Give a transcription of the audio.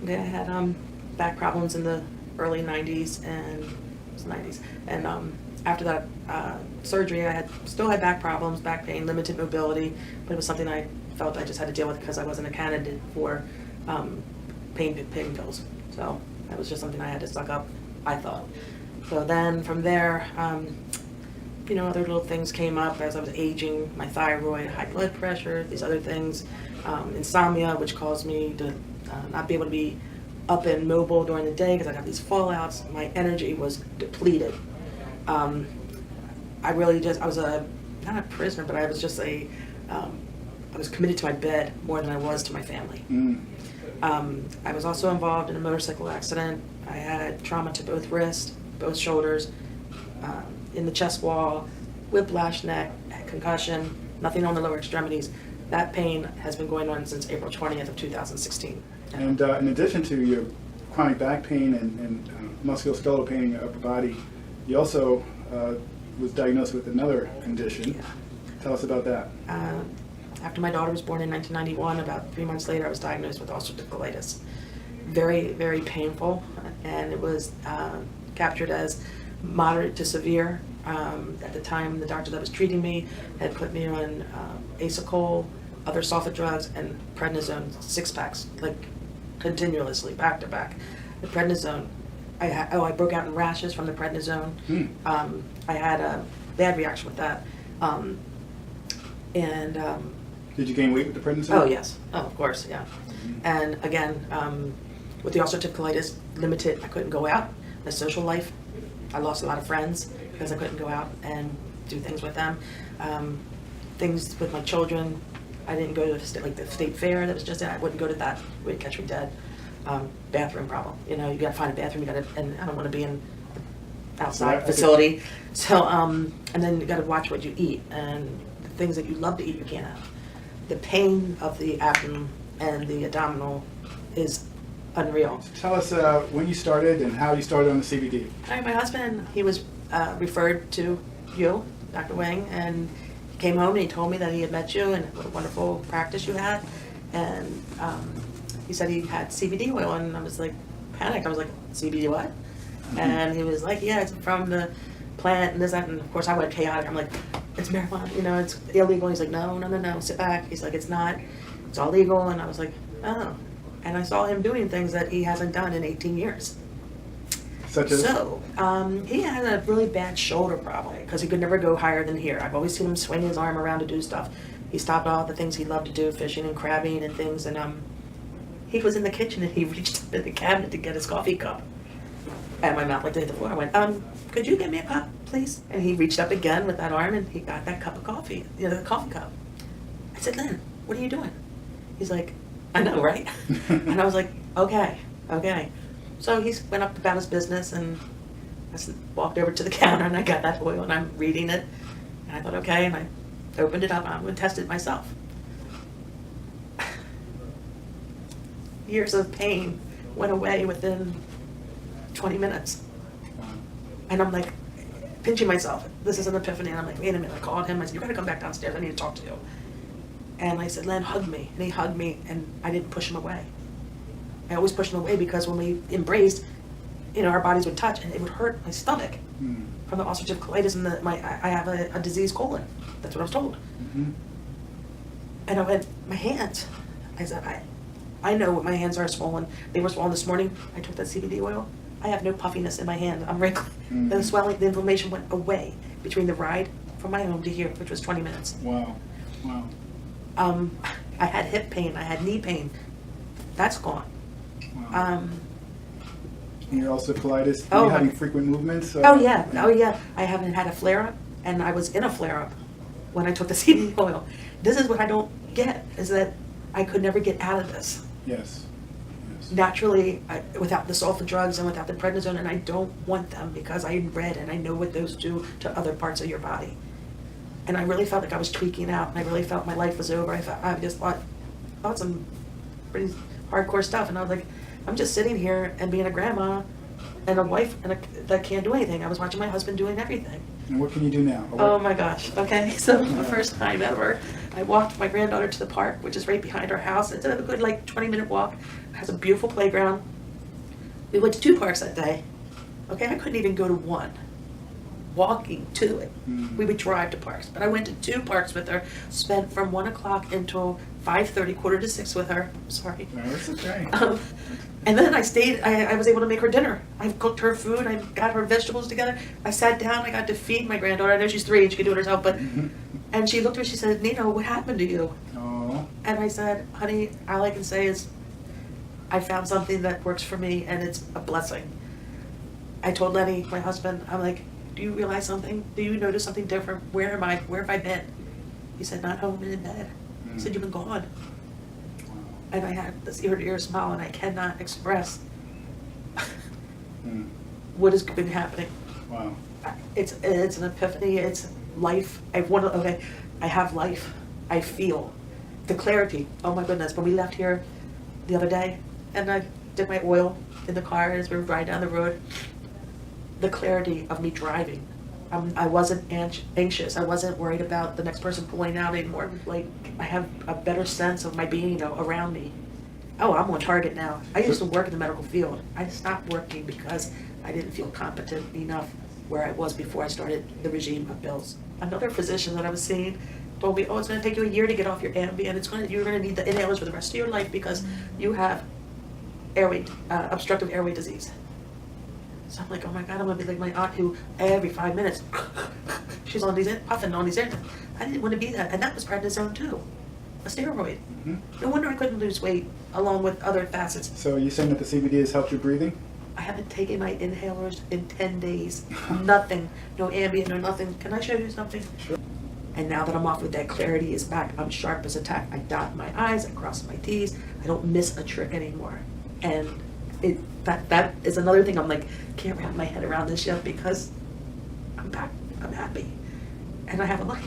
Okay, I had back problems in the early 90s and it was 90s, and after that surgery, I still had back problems, back pain, limited mobility, but it was something I felt I just had to deal with because I wasn't a candidate for pain pills. So that was just something I had to suck up, I thought. So then from there, other little things came up as I was aging, my thyroid, high blood pressure, these other things, insomnia, which caused me to not be able to be up and mobile during the day because I'd have these fallouts. My energy was depleted. I was not a prisoner, but I was just I was committed to my bed more than I was to my family. I was also involved in a motorcycle accident. I had trauma to both wrists, both shoulders, in the chest wall, whiplash neck, concussion, nothing on the lower extremities. That pain has been going on since April 20th of 2016. And in addition to your chronic back pain and musculoskeletal pain in your upper body, you also was diagnosed with another condition. Yeah. Tell us about that. After my daughter was born in 1991, about 3 months later, I was diagnosed with ulcerative colitis. Very, very painful, and it was captured as moderate to severe. At the time, the doctor that was treating me had put me on Acecol, other sulfa drugs, and prednisone 6-packs, like continuously, back to back. The prednisone, I broke out in rashes from the prednisone. I had a bad reaction with that. Did you gain weight with the prednisone? Oh, yes. Oh, of course, yeah. And again, with the ulcerative colitis, limited, I couldn't go out. My social life, I lost a lot of friends because I couldn't go out and do things with them. Things with my children, I didn't go to the state fair that was just there. I wouldn't go to that. It would catch me dead. Bathroom problem. You gotta find a bathroom. And I don't want to be in outside facility. So, and then you gotta watch what you eat, and the things that you love to eat, you can't have. The pain of the abdomen and the abdominal is unreal. Tell us when you started and how you started on the CBD. All right, my husband, he was referred to you, Dr. Wang, and he came home and he told me that he had met you and what a wonderful practice you had. And he said he had CBD oil, and I was like, panicked. I was like, CBD what? And he was like, yeah, it's from the plant and this, that, and of course I went chaotic. I'm like, it's marijuana, it's illegal. He's like, no, sit back. He's like, it's not, it's all legal. And I was like, oh. And I saw him doing things that he hasn't done in 18 years. Such as? So, he had a really bad shoulder problem because he could never go higher than here. I've always seen him swing his arm around to do stuff. He stopped all the things he loved to do, fishing and crabbing and things. And he was in the kitchen and he reached up in the cabinet to get his coffee cup. And my mouth like to hit the floor. I went, could you get me a cup, please? And he reached up again with that arm and he got that cup of coffee, the coffee cup. I said, Lynn, what are you doing? He's like, I know, right? And I was like, okay. So he went up about his business, and I walked over to the counter and I got that oil and I'm reading it. And I thought, okay, and I opened it up and I'm going to test it myself. Years of pain went away within 20 minutes. And I'm like, pinching myself. This is an epiphany. And I'm like, wait a minute. I called him. I said, you got to come back downstairs. I need to talk to you. And I said, Len, hug me. And he hugged me, and I didn't push him away. I always pushed him away because when we embraced, our bodies would touch, and it would hurt my stomach from the ulcerative colitis, and I have a diseased colon. That's what I was told. And I went, my hands. I said, I know what my hands are swollen. They were swollen this morning. I took that CBD oil. I have no puffiness in my hand. I'm wrinkly. The swelling, the inflammation went away between the ride from my home to here, which was 20 minutes. Wow. I had hip pain. I had knee pain. That's gone. Wow. And you're also colitis. Are you having frequent movements? Oh yeah. I haven't had a flare-up, and I was in a flare-up when I took the CBD oil. This is what I don't get, is that I could never get out of this. Yes. Naturally, without the sulfa drugs and without the prednisone, and I don't want them because I read and I know what those do to other parts of your body. And I really felt like I was tweaking out, and I really felt my life was over. I just thought some pretty hardcore stuff, and I was like, I'm just sitting here and being a grandma and a wife that can't do anything. I was watching my husband doing everything. And what can you do now? Oh my gosh. Okay, so the first time ever, I walked my granddaughter to the park, which is right behind our house. It's a good like 20-minute walk. It has a beautiful playground. We went to 2 parks that day. Okay, I couldn't even go to one. Walking to it. We would drive to parks. But I went to 2 parks with her, spent from 1 o'clock until 5:30, 5:45 with her. Sorry. No, that's okay. And then I stayed, I was able to make her dinner. I cooked her food, I got her vegetables together. I sat down, I got to feed my granddaughter. I know she's 3 and she can do it herself, but, and she looked at me, she said, Nina, what happened to you? Oh. And I said, honey, all I can say is I found something that works for me and it's a blessing. I told Lenny, my husband, I'm like, do you realize something? Do you notice something different? Where am I? Where have I been? He said, not home and in bed. He said, you've been gone. And I had this ear-to-ear smile, and I cannot express what has been happening. Wow. It's an epiphany. It's life. I have life. I feel the clarity. Oh my goodness! When we left here the other day, and I did my oil in the car as we were riding down the road, the clarity of me driving. I wasn't anxious. I wasn't worried about the next person pulling out anymore. Like, I have a better sense of my being around me. Oh, I'm on target now. I used to work in the medical field. I stopped working because I didn't feel competent enough where I was before I started the regime of pills. Another physician that I was seeing told me, oh, it's going to take you a year to get off your Ambien. You're going to need the inhalers for the rest of your life because you have obstructive airway disease. So I'm like, oh my God, I'm gonna be like my aunt who every 5 minutes, she's on these, puffing on these air. I didn't want to be that. And that was prednisone too, a steroid. No wonder I couldn't lose weight along with other facets. So you saying that the CBD has helped your breathing? I haven't taken my inhalers in 10 days. Nothing, no Ambien, no nothing. Can I show you something? Sure. And now that I'm off with that, clarity is back. I'm sharp as a tack. I dot my I's, I cross my T's. I don't miss a trick anymore. And that is another thing I'm like, can't wrap my head around this yet because I'm back, I'm happy, and I have a life.